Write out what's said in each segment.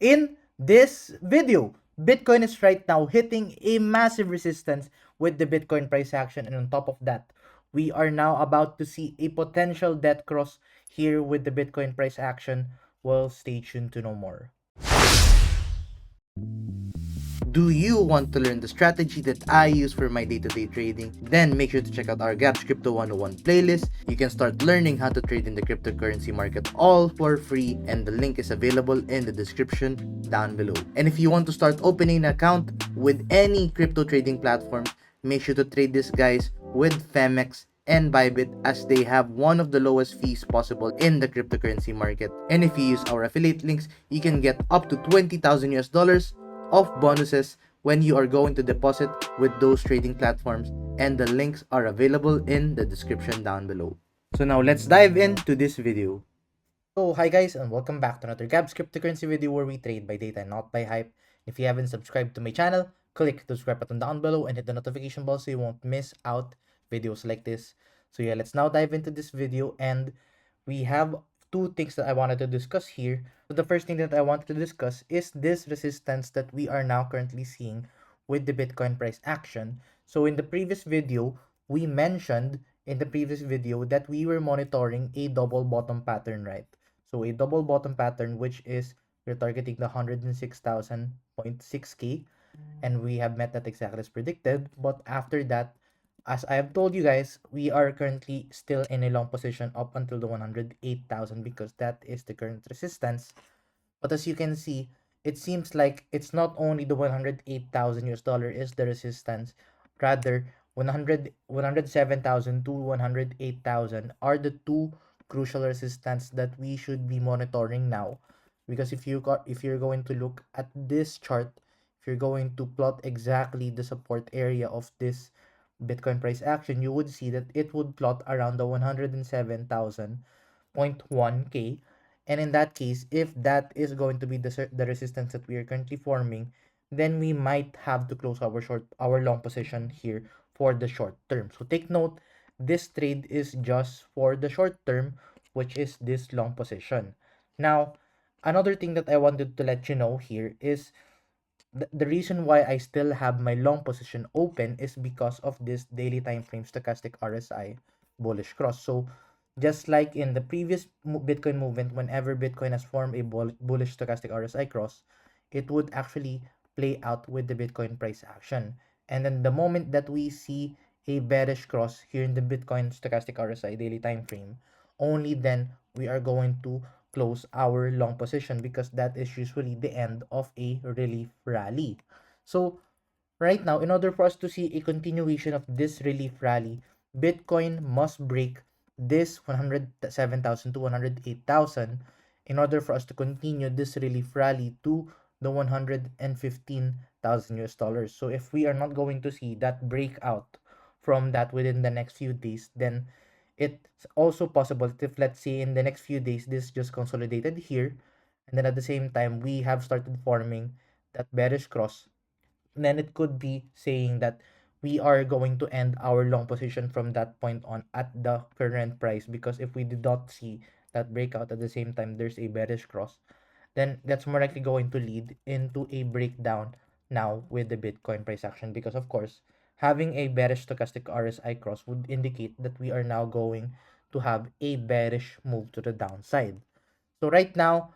In this video, Bitcoin is right now hitting a massive resistance with the Bitcoin price action, and on top of that, we are now about to see a potential death cross here with the Bitcoin price action. Well, stay tuned to know more. Do you want to learn the strategy that I use for my day-to-day trading? Then make sure to check out our Gaps Crypto 101 playlist. You can start learning how to trade in the cryptocurrency market all for free, and the link is available in the description down below. And if you want to start opening an account with any crypto trading platform, make sure to trade this guys with PHEMEX and BYBIT, as they have one of the lowest fees possible in the cryptocurrency market. And if you use our affiliate links, you can get up to 20,000 US dollars of bonuses when you are going to deposit with those trading platforms, and the links are available in the description down below. So now let's dive into this video. So hi guys, and welcome back to another Gabs cryptocurrency video where we trade by data and not by hype. If you haven't subscribed to my channel, click the subscribe button down below and hit the notification bell so you won't miss out videos like this. So yeah, let's now dive into this video, and we have two things that I wanted to discuss here. So the first thing that I wanted to discuss is this resistance that we are now currently seeing with the Bitcoin price action. So in the previous video, we mentioned in the previous video that we were monitoring a double bottom pattern, right? So a double bottom pattern, which is we're targeting the 106,000.6k, and we have met that exactly as predicted. But after that, as I have told you guys, we are currently still in a long position up until the 108,000 because that is the current resistance. But as you can see, it seems like it's not only the 108,000 US dollar is the resistance, rather 107,000 to 108,000 are the two crucial resistance that we should be monitoring now. Because if you're going to look at this chart, if you're going to plot exactly the support area of this Bitcoin price action, you would see that it would plot around the 107,000.1k. And in that case, if that is going to be the resistance that we are currently forming, then we might have to close our long position here for the short term. So take note, this trade is just for the short term, which is this long position. Now, another thing that I wanted to let you know here is the reason why I still have my long position open is because of this daily time frame stochastic RSI bullish cross. So just like in the previous Bitcoin movement, whenever Bitcoin has formed a bullish stochastic RSI cross, it would actually play out with the Bitcoin price action. And then the moment that we see a bearish cross here in the Bitcoin stochastic RSI daily time frame, only then we are going to close our long position, because that is usually the end of a relief rally. So right now, in order for us to see a continuation of this relief rally, Bitcoin must break this 107,000 to 108,000 in order for us to continue this relief rally to the 115,000 US dollars. So if we are not going to see that breakout from that within the next few days, then it's also possible that if, let's say, in the next few days this just consolidated here, and then at the same time we have started forming that bearish cross, then it could be saying that we are going to end our long position from that point on at the current price. Because if we did not see that breakout at the same time there's a bearish cross, then that's more likely going to lead into a breakdown now with the Bitcoin price action. Because of course, having a bearish stochastic RSI cross would indicate that we are now going to have a bearish move to the downside. So right now,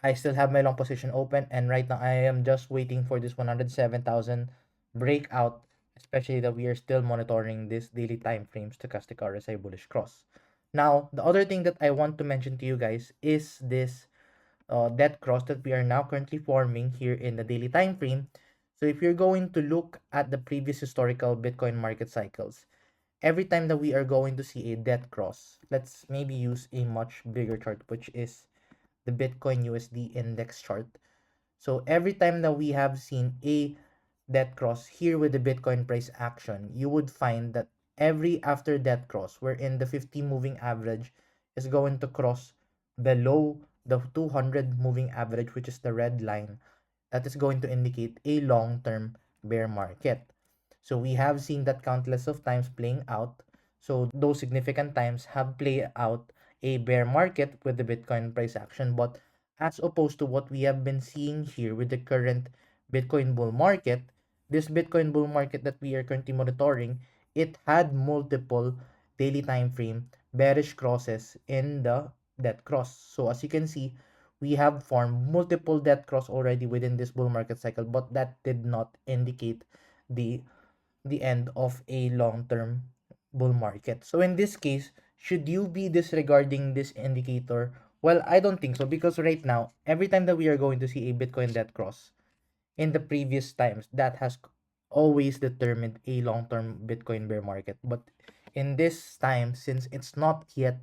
I still have my long position open, and right now I am just waiting for this 107,000 breakout, especially that we are still monitoring this daily time frame stochastic RSI bullish cross. Now, the other thing that I want to mention to you guys is this dead cross that we are now currently forming here in the daily time frame. So if you're going to look at the previous historical Bitcoin market cycles, every time that we are going to see a dead cross, let's maybe use a much bigger chart, which is the Bitcoin USD index chart. So every time that we have seen a dead cross here with the Bitcoin price action, you would find that every after that cross, wherein the 50 moving average is going to cross below the 200 moving average, which is the red line, that is going to indicate a long-term bear market. So we have seen that countless of times playing out. So those significant times have played out a bear market with the Bitcoin price action. But as opposed to what we have been seeing here with the current Bitcoin bull market. This Bitcoin bull market that we are currently monitoring, it had multiple daily time frame bearish crosses in the death cross. So as you can see, we have formed multiple death cross already within this bull market cycle, but that did not indicate the the end of a long-term bull market. So in this case, should you be disregarding this indicator? Well, I don't think so, because right now, every time that we are going to see a Bitcoin dead cross in the previous times, that has always determined a long-term Bitcoin bear market. But in this time, since it's not yet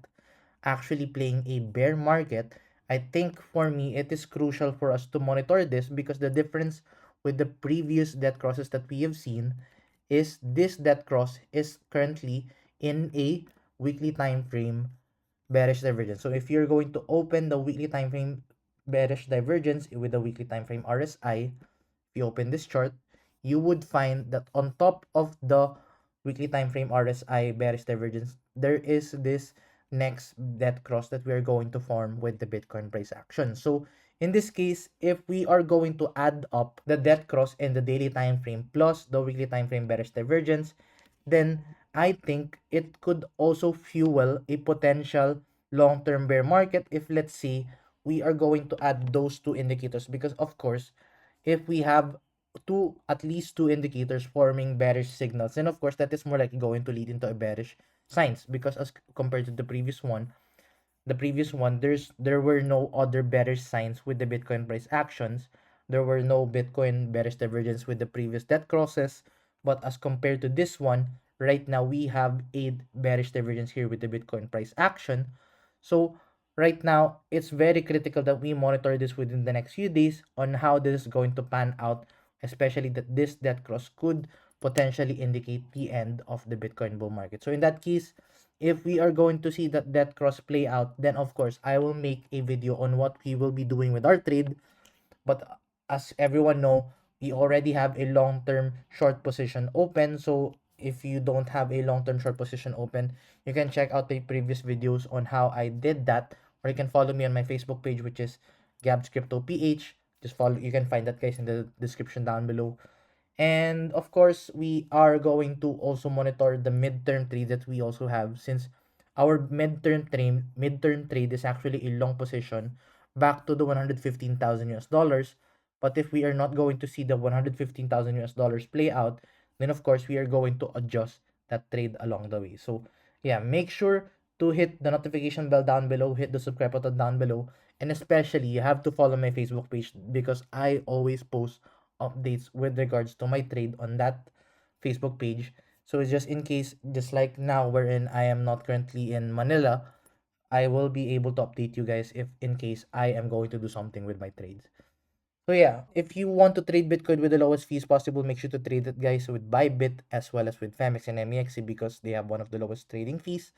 actually playing a bear market, I think for me it is crucial for us to monitor this, because the difference with the previous death crosses that we have seen is this death cross is currently in a weekly time frame bearish divergence. So if you're going to open the weekly time frame bearish divergence with the weekly time frame RSI, if you open this chart, you would find that on top of the weekly time frame RSI bearish divergence, there is this next death cross that we are going to form with the Bitcoin price action. So in this case, if we are going to add up the death cross in the daily time frame plus the weekly time frame bearish divergence, then I think it could also fuel a potential long-term bear market if, let's say, we are going to add those two indicators, because of course, if we have at least two indicators forming bearish signals, then of course that is more likely going to lead into a bearish signs, because as compared to the previous one, there were no other bearish signs with the Bitcoin price actions. There were no Bitcoin bearish divergence with the previous death crosses. But as compared to this one, right now we have a bearish divergence here with the Bitcoin price action. So right now, it's very critical that we monitor this within the next few days on how this is going to pan out, especially that this death cross could potentially indicate the end of the Bitcoin bull market. So in that case, if we are going to see that cross play out, then of course I will make a video on what we will be doing with our trade. But as everyone know, we already have a long-term short position open. So if you don't have a long-term short position open, you can check out the previous videos on how I did that, or you can follow me on my Facebook page, which is Gabs Crypto PH. Just follow, you can find that, guys, in the description down below. And of course, we are going to also monitor the midterm trade that we also have, since our midterm trade is actually a long position back to the 115,000 US dollars. But if we are not going to see the 115,000 US dollars play out, then of course we are going to adjust that trade along the way. So yeah, make sure to hit the notification bell down below, hit the subscribe button down below, and especially you have to follow my Facebook page, because I always post updates with regards to my trade on that Facebook page. So it's just in case, just like now, wherein I am not currently in Manila, I will be able to update you guys if in case I am going to do something with my trades. So yeah, if you want to trade Bitcoin with the lowest fees possible, make sure to trade it, guys, with BYBIT as well as with PHEMEX and MEXC, because they have one of the lowest trading fees.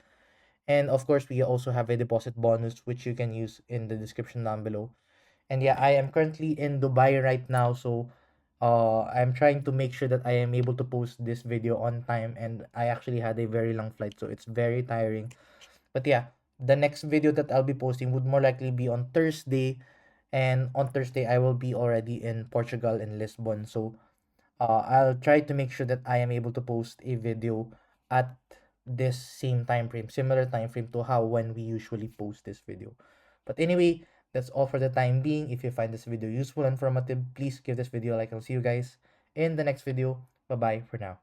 And of course, we also have a deposit bonus, which you can use in the description down below. And yeah, I am currently in Dubai right now, so I'm trying to make sure that I am able to post this video on time, and I actually had a very long flight, so it's very tiring. But yeah, the next video that I'll be posting would more likely be on Thursday, and on Thursday I will be already in Portugal, in Lisbon. So I'll try to make sure that I am able to post a video at this same time frame, similar time frame to how when we usually post this video. But anyway, that's all for the time being. If you find this video useful and informative, please give this video a like. I'll see you guys in the next video. Bye bye for now.